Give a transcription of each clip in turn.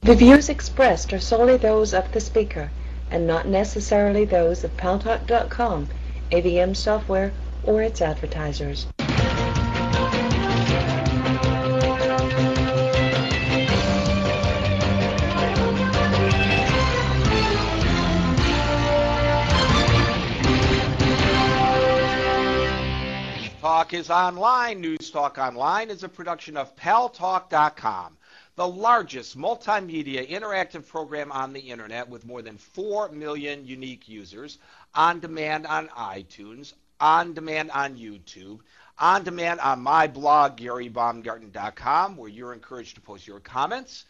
The views expressed are solely those of the speaker and not necessarily those of Paltalk.com, AVM software, or its advertisers. Talk is online. News Talk Online is a production of Paltalk.com, the largest multimedia interactive program on the internet with more than 4 million unique users, on demand on iTunes, on demand on YouTube, on demand on my blog, GaryBaumgarten.com, where you're encouraged to post your comments,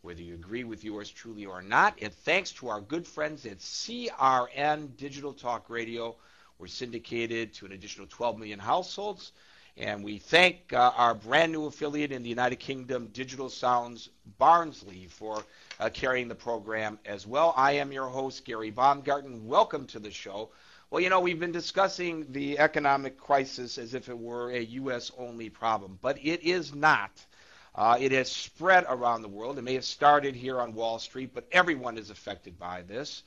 whether you agree with yours truly or not. And thanks to our good friends at CRN Digital Talk Radio, we're syndicated to an additional 12 million households. And we thank our brand new affiliate in the United Kingdom, Digital Sounds Barnsley, for carrying the program as well. I am your host, Gary Baumgarten. Welcome to the show. Well, you know, we've been discussing the economic crisis as if it were a U.S.-only problem, but it is not. It has spread around the world. It may have started here on Wall Street, but everyone is affected by this.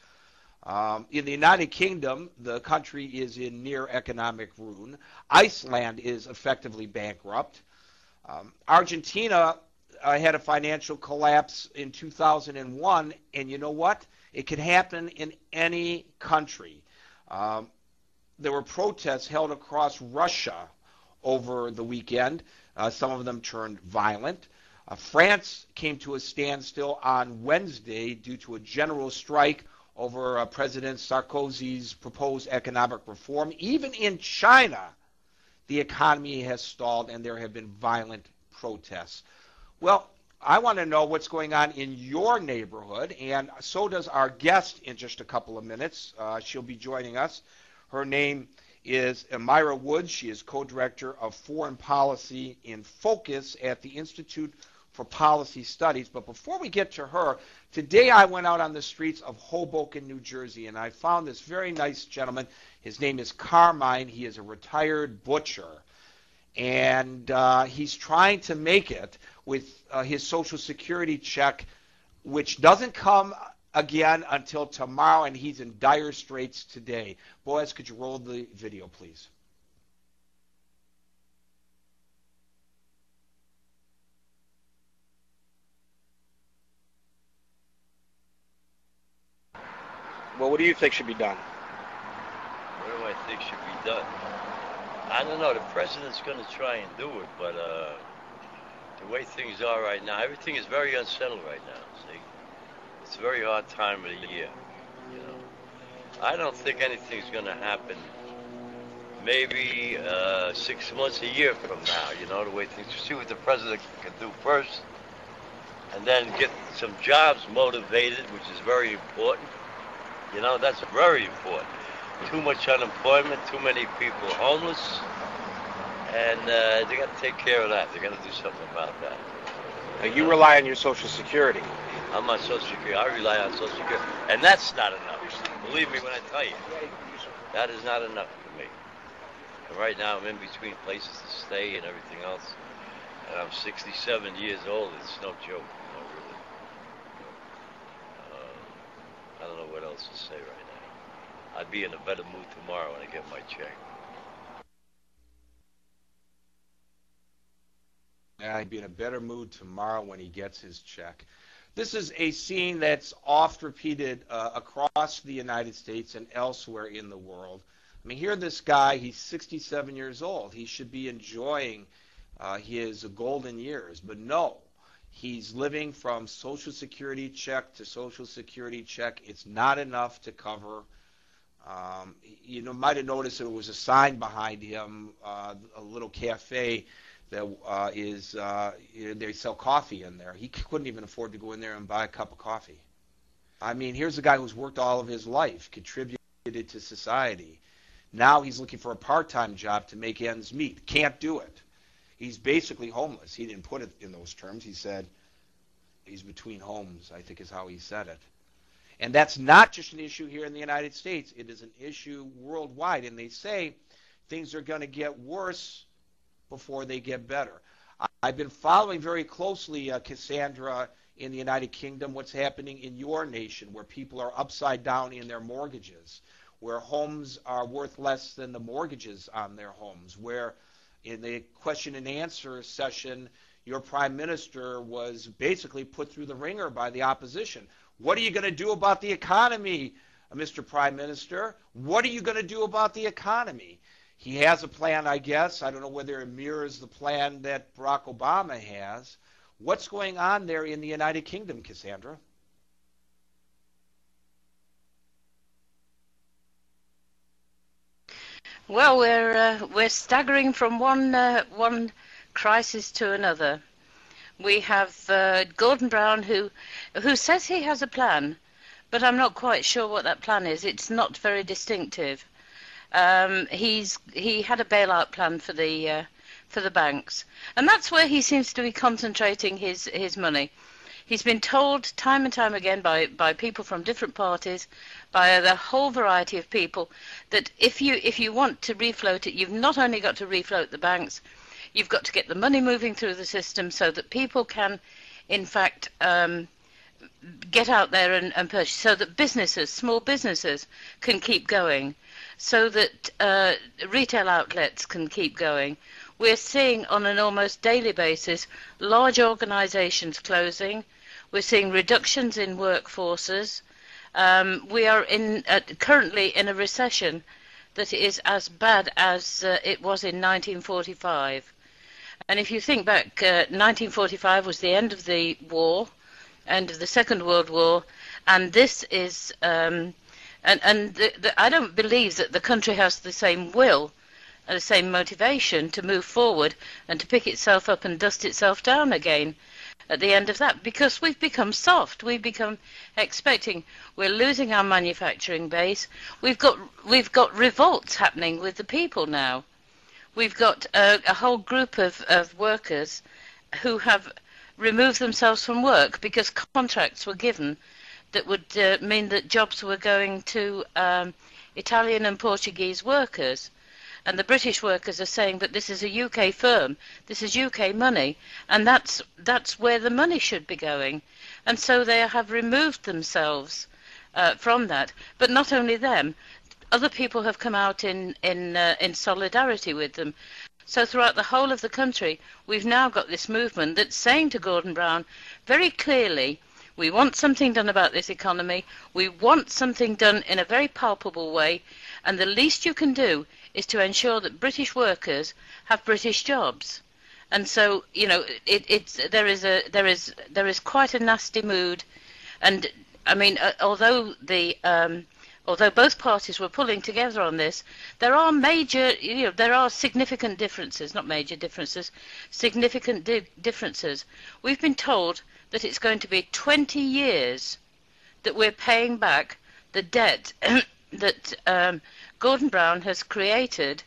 In the United Kingdom, the country is in near economic ruin. Iceland is effectively bankrupt. Argentina had a financial collapse in 2001, and you know what? It could happen in any country. There were protests held across Russia over the weekend. Some of them turned violent. France came to a standstill on Wednesday due to a general strike over President Sarkozy's proposed economic reform. Even in China, the economy has stalled and there have been violent protests. Well, I want to know what's going on in your neighborhood, and so does our guest in just a couple of minutes. She'll be joining us. Her name is Emira Woods. She is co-director of Foreign Policy in Focus at the Institute for Policy Studies. But before we get to her, today I went out on the streets of Hoboken, New Jersey, and I found this very nice gentleman. His name is Carmine. He is a retired butcher, and he's trying to make it with his Social Security check, which doesn't come again until tomorrow, and he's in dire straits today. Boaz, could you roll the video, please? Well, what do you think should be done? What do I think should be done? I don't know. The president's going to try and do it, but the way things are right now, everything is very unsettled right now, see? It's a very hard time of the year, you know. I don't think anything's going to happen maybe 6 months, a year from now, you know, the way things, see what the president can do first, and then get some jobs motivated, which is very important. You know, that's very important. Too much unemployment, too many people homeless, and they got to take care of that. They got to do something about that. Now, you rely on your Social Security. I'm on Social Security. I rely on Social Security, and that's not enough. Believe me when I tell you, that is not enough for me. And right now, I'm in between places to stay and everything else, and I'm 67 years old. It's no joke. I don't know what else to say right now. I'd be in a better mood tomorrow when I get my check. Yeah, I'd be in a better mood tomorrow when he gets his check. This is a scene that's oft repeated across the United States and elsewhere in the world. I mean, here this guy, he's 67 years old. He should be enjoying his golden years, but no. He's living from Social Security check to Social Security check. It's not enough to cover. You know, might have noticed there was a sign behind him, a little cafe that they sell coffee in there. He couldn't even afford to go in there and buy a cup of coffee. I mean, here's a guy who's worked all of his life, contributed to society. Now he's looking for a part-time job to make ends meet. Can't do it. He's basically homeless. He didn't put it in those terms. He said he's between homes, I think is how he said it. And that's not just an issue here in the United States. It is an issue worldwide. And they say things are going to get worse before they get better. I've been following very closely, Cassandra, in the United Kingdom, what's happening in your nation, where people are upside down in their mortgages, where homes are worth less than the mortgages on their homes, where in the question and answer session, your prime minister was basically put through the ringer by the opposition. What are you going to do about the economy, Mr. Prime Minister? What are you going to do about the economy? He has a plan, I guess. I don't know whether it mirrors the plan that Barack Obama has. What's going on there in the United Kingdom, Cassandra? Well, we're staggering from one crisis to another. We have Gordon Brown, who says he has a plan, but I'm not quite sure what that plan is. It's not very distinctive. He had a bailout plan for the banks, and that's where he seems to be concentrating his money. He's been told time and time again by people from different parties, by the whole variety of people, that if you want to refloat it, you've not only got to refloat the banks, you've got to get the money moving through the system so that people can, in fact, get out there and purchase, so that businesses, small businesses, can keep going, so that retail outlets can keep going. We're seeing on an almost daily basis large organisations closing. We're seeing reductions in workforces. We are currently in a recession that is as bad as it was in 1945. And if you think back, 1945 was the end of the war, end of the Second World War, and this is, I don't believe that the country has the same will and the same motivation to move forward and to pick itself up and dust itself down again at the end of that, because we've become soft, we've become expecting, we're losing our manufacturing base, we've got revolts happening with the people now. We've got a whole group of workers who have removed themselves from work because contracts were given that would mean that jobs were going to Italian and Portuguese workers. And the British workers are saying, but this is a UK firm, this is UK money, and that's where the money should be going. And so they have removed themselves from that. But not only them, other people have come out in solidarity with them. So throughout the whole of the country, we've now got this movement that's saying to Gordon Brown very clearly, we want something done about this economy, we want something done in a very palpable way, and the least you can do is to ensure that British workers have British jobs. And so, you know, there is quite a nasty mood. And I mean, although both parties were pulling together on this, there are there are significant differences, not major differences, significant differences. We've been told that it's going to be 20 years that we're paying back the debt that Gordon Brown has created